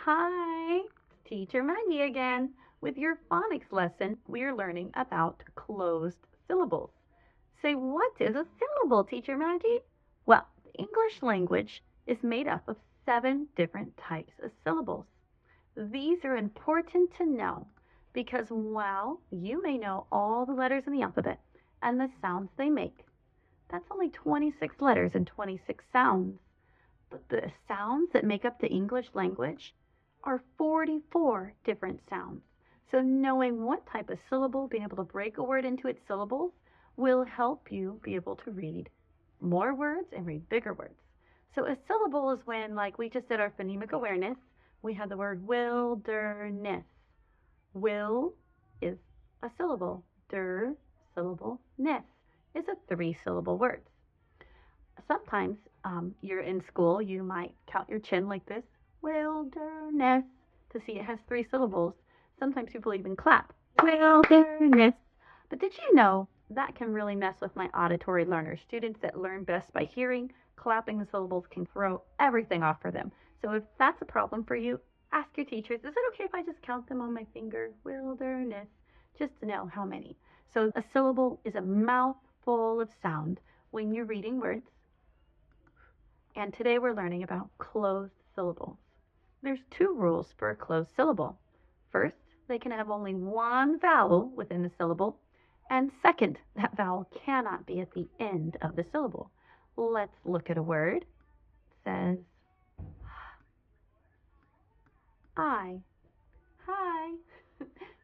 Hi, Teacher Maggie again. With your phonics lesson, we're learning about closed syllables. Say, what is a syllable, Teacher Maggie? Well, the English language is made up of 7 different types of syllables. These are important to know because while you may know all the letters in the alphabet and the sounds they make, that's only 26 letters and 26 sounds. But the sounds that make up the English language are 44 different sounds. So knowing what type of syllable, being able to break a word into its syllables, will help you be able to read more words and read bigger words. So a syllable is when, like we just did our phonemic awareness, we had the word wilderness. Will is a syllable. Der, syllable. Ness is a 3-syllable word. Sometimes you're in school, you might count your chin like this, wilderness, to see it has 3 syllables. Sometimes people even clap, wilderness. But did you know that can really mess with my auditory learners? Students that learn best by hearing, clapping the syllables can throw everything off for them. So if that's a problem for you, ask your teachers, is it okay if I just count them on my finger? Wilderness, just to know how many. So a syllable is a mouthful of sound when you're reading words. And today we're learning about closed syllables. There's 2 rules for a closed syllable. First, they can have only one vowel within the syllable. And second, that vowel cannot be at the end of the syllable. Let's look at a word. It says I. Hi.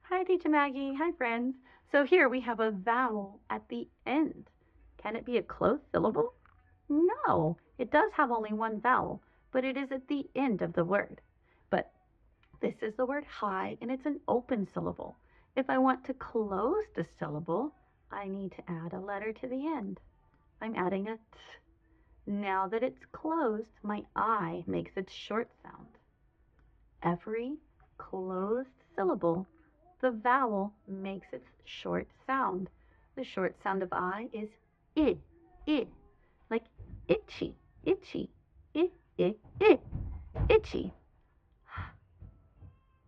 Hi, Teacher Maggie. Hi, friends. So here we have a vowel at the end. Can it be a closed syllable? No, it does have only one vowel, but it is at the end of the word. But this is the word hi, and it's an open syllable. If I want to close the syllable, I need to add a letter to the end. I'm adding a t. Now that it's closed, my I makes its short sound. Every closed syllable, the vowel makes its short sound. The short sound of I is I, like itchy, itchy, itchy.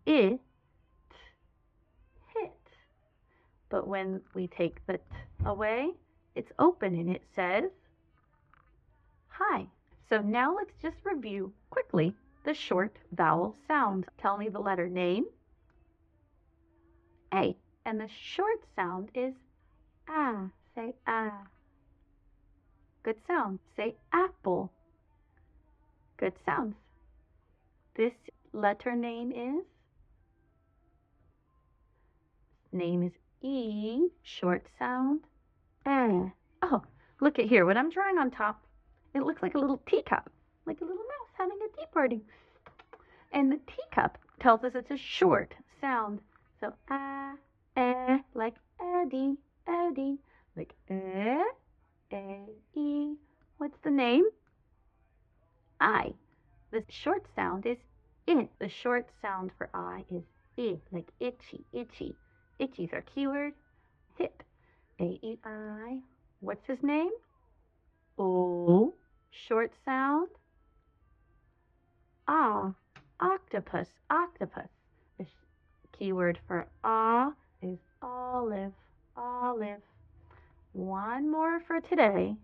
It, hit. But when we take the t away, it's open and it says hi. So now let's just review quickly the short vowel sounds. Tell me the letter name, A. And the short sound is ah. Say ah. Good sound. Say apple. Good sounds. This letter name is E. Short sound. Eh. Oh, look at here. What I'm drawing on top, it looks like a little teacup, like a little mouse having a tea party. And the teacup tells us it's a short sound. So like Eddie, Eddie, like E. What's the name? I. The short sound is I. The short sound for I is I, like itchy, itchy. Itchy's our keyword. Hip. A-E-I. What's his name? O. Short sound. Ah. Octopus, octopus. The keyword for ah is olive, olive. One more for today.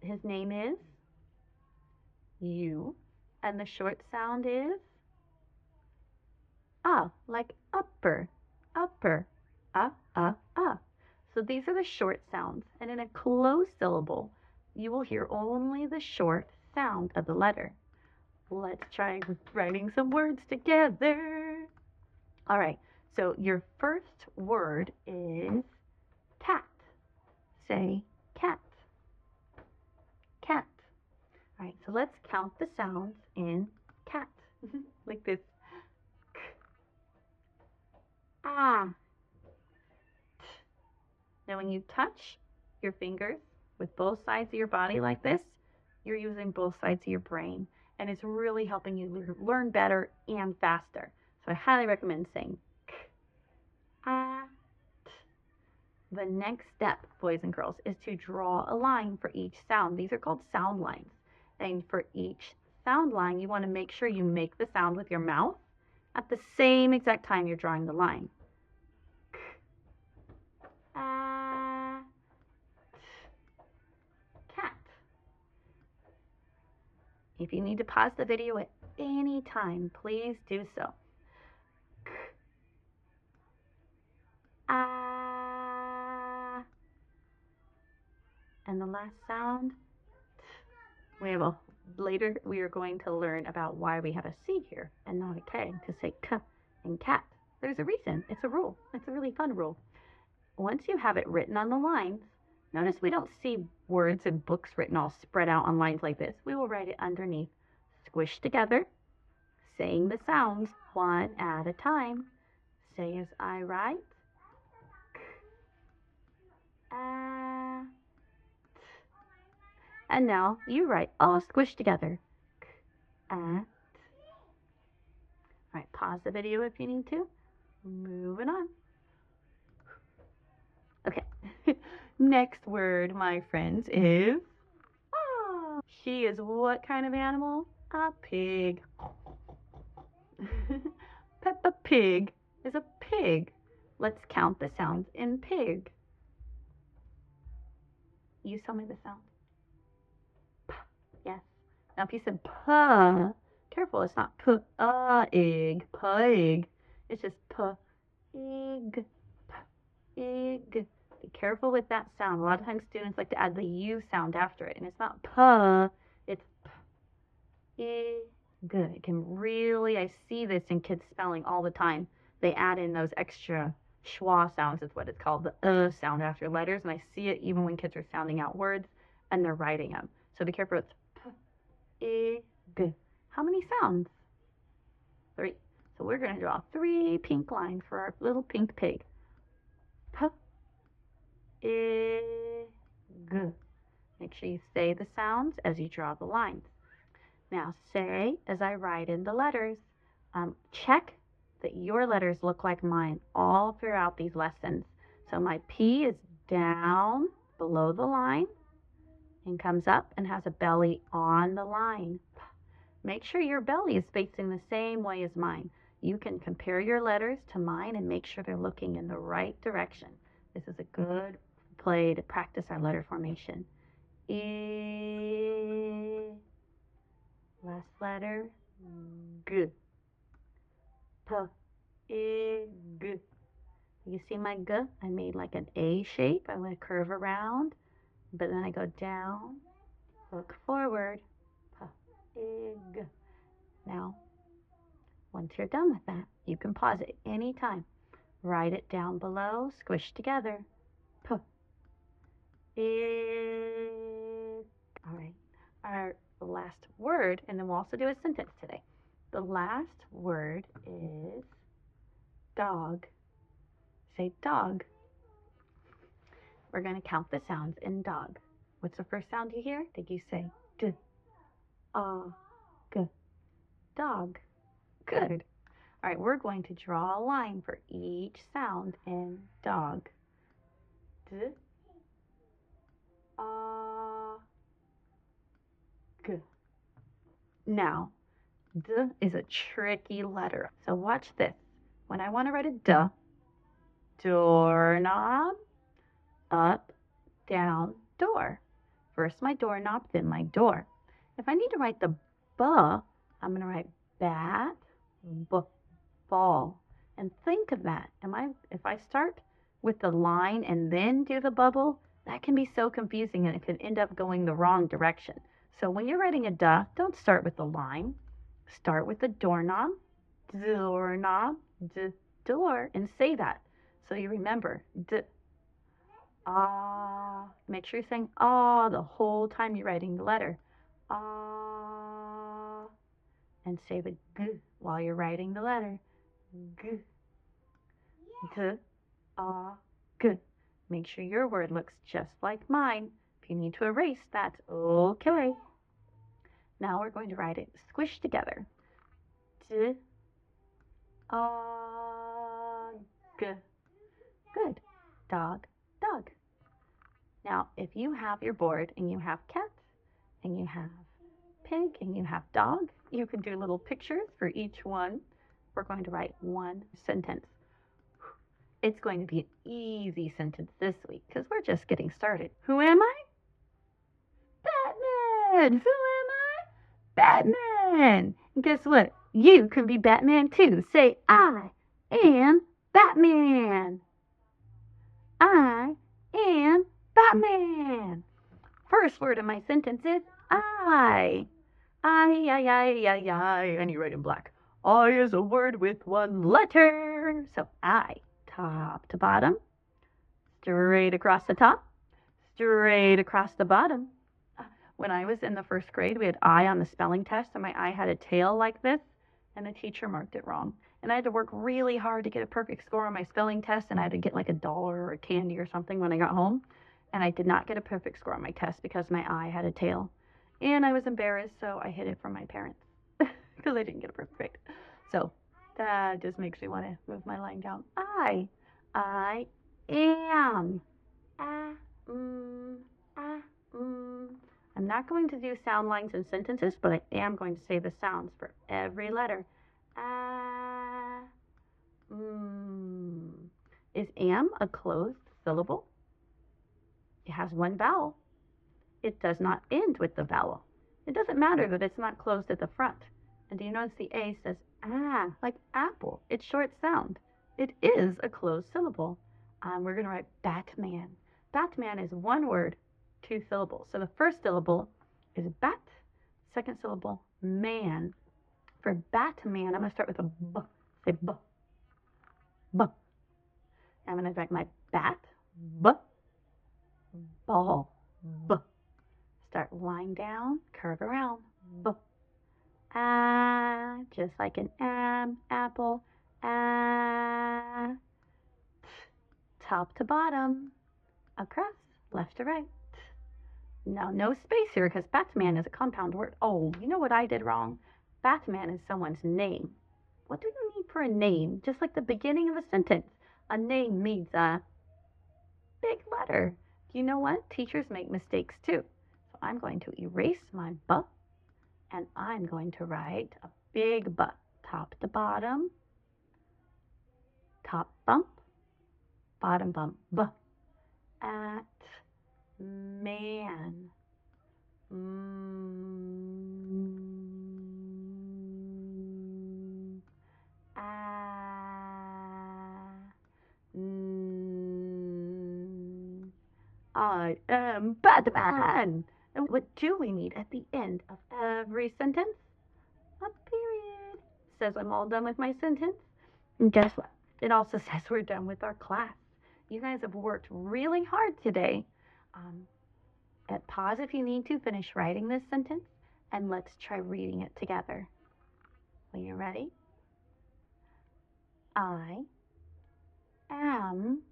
His name is U, and the short sound is like upper, upper, So these are the short sounds, and in a closed syllable, you will hear only the short sound of the letter. Let's try writing some words together. All right, so your first word is cat. Say cat, cat. All right, so let's count the sounds in cat, like this. K, ah, t. Now when you touch your fingers with both sides of your body like this, you're using both sides of your brain, and it's really helping you learn better and faster. So I highly recommend saying k, ah, t. The next step, boys and girls, is to draw a line for each sound. These are called sound lines. And for each sound line, you want to make sure you make the sound with your mouth at the same exact time you're drawing the line. Cat. If you need to pause the video at any time, please do so. And the last sound, later we are going to learn about why we have a C here and not a K to say K in cat. There's a reason. It's a rule. It's a really fun rule. Once you have it written on the lines, notice we don't see words in books written all spread out on lines like this. We will write it underneath, squished together, saying the sounds one at a time. Say as I write. And now you write all squished together. All right, pause the video if you need to. Moving on. Okay, next word, my friends, is She is what kind of animal? A pig. Peppa Pig is a pig. Let's count the sounds in pig. You tell me the sound. P. Yes. Now if you said p, careful, it's not p-egg, pig. It's just p-egg, p-egg. Be careful with that sound. A lot of times students like to add the U sound after it, and it's not p, it's p-egg. Good. It can really, I see this in kids spelling all the time. They add in those extra schwa sounds, is what it's called, the sound after letters, and I see it even when kids are sounding out words and they're writing them. So be careful. It's p-egg. How many sounds? 3. So we're going to draw 3 pink lines for our little pink pig. P-egg. Make sure you say the sounds as you draw the lines. Now say as I write in the letters. Check that your letters look like mine all throughout these lessons. So my P is down below the line and comes up and has a belly on the line. Make sure your belly is facing the same way as mine. You can compare your letters to mine and make sure they're looking in the right direction. This is a good play to practice our letter formation. E. Last letter, G. P-egg. You see my G? I made like an A shape. I want to curve around, but then I go down, look forward. P-egg. Now, once you're done with that, you can pause it anytime. Write it down below, squish together. P-egg. All right. Our last word, and then we'll also do a sentence today. The last word is dog. Say dog. We're going to count the sounds in dog. What's the first sound you hear? Did you say d, g, dog? Good. All right, we're going to draw a line for each sound in dog. D, g. Now, D is a tricky letter. So watch this. When I want to write a D, doorknob, up, down, door. First my doorknob, then my door. If I need to write the B, I'm going to write bat, ball. And think of that. If I start with the line and then do the bubble, that can be so confusing and it can end up going the wrong direction. So when you're writing a D, don't start with the line. Start with the doorknob, doorknob, door, and say that. So you remember, make sure you're saying the whole time you're writing the letter. And say the g while you're writing the letter. G, g. Make sure your word looks just like mine. If you need to erase, that's okay. Now we're going to write it squished together. D, g. Good. Dog, dog. Now, if you have your board and you have cat and you have pig and you have dog, you can do little pictures for each one. we're going to write one sentence. It's going to be an easy sentence this week because we're just getting started. Who am I? Batman! Who am I? Batman! And guess what? You can be Batman too. Say, I am Batman. I am Batman. First word of my sentence is I. I. And you write in black. I is a word with one letter. So I, top to bottom, straight across the top, straight across the bottom. When I was in the first grade, we had I on the spelling test, and my I had a tail like this, and the teacher marked it wrong. And I had to work really hard to get a perfect score on my spelling test, and I had to get like $1 or a candy or something when I got home. And I did not get a perfect score on my test because my I had a tail. And I was embarrassed, so I hid it from my parents because I didn't get a perfect grade. So that just makes me want to move my line down. I am. I'm not going to do sound lines in sentences, but I am going to say the sounds for every letter. Is am a closed syllable? It has one vowel. It does not end with the vowel. It doesn't matter that it's not closed at the front. And do you notice the A says like apple? It's short sound. It is a closed syllable. We're going to write Batman. Batman is one word, 2 syllables. So the first syllable is bat, second syllable, man. For Batman, I'm going to start with a B. Say B. B. I'm going to write my bat, B, ball, B. Start line down, curve around, B. Just like an apple, top to bottom, across, left to right. Now, no space here because Batman is a compound word. Oh, you know what I did wrong? Batman is someone's name. What do you need for a name? Just like the beginning of a sentence. A name means a big letter. You know what? Teachers make mistakes too. So I'm going to erase my B, and I'm going to write a big B. Top to bottom, top bump, bottom bump, B. At man. I am Batman. And what do we need at the end of every sentence? A period. Says I'm all done with my sentence. And guess what? It also says we're done with our class. You guys have worked really hard today. Pause if you need to finish writing this sentence, and let's try reading it together. Are you ready? I am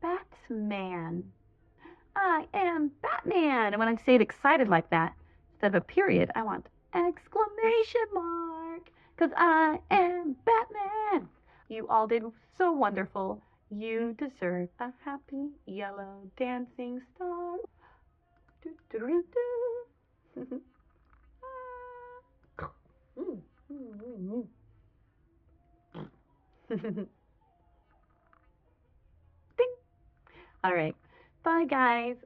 Batman. I am Batman. And when I say it excited like that, instead of a period, I want exclamation mark, because I am Batman. You all did so wonderful. You deserve a happy yellow dancing star. Do, do, do, do. Ding. All right. Bye, guys.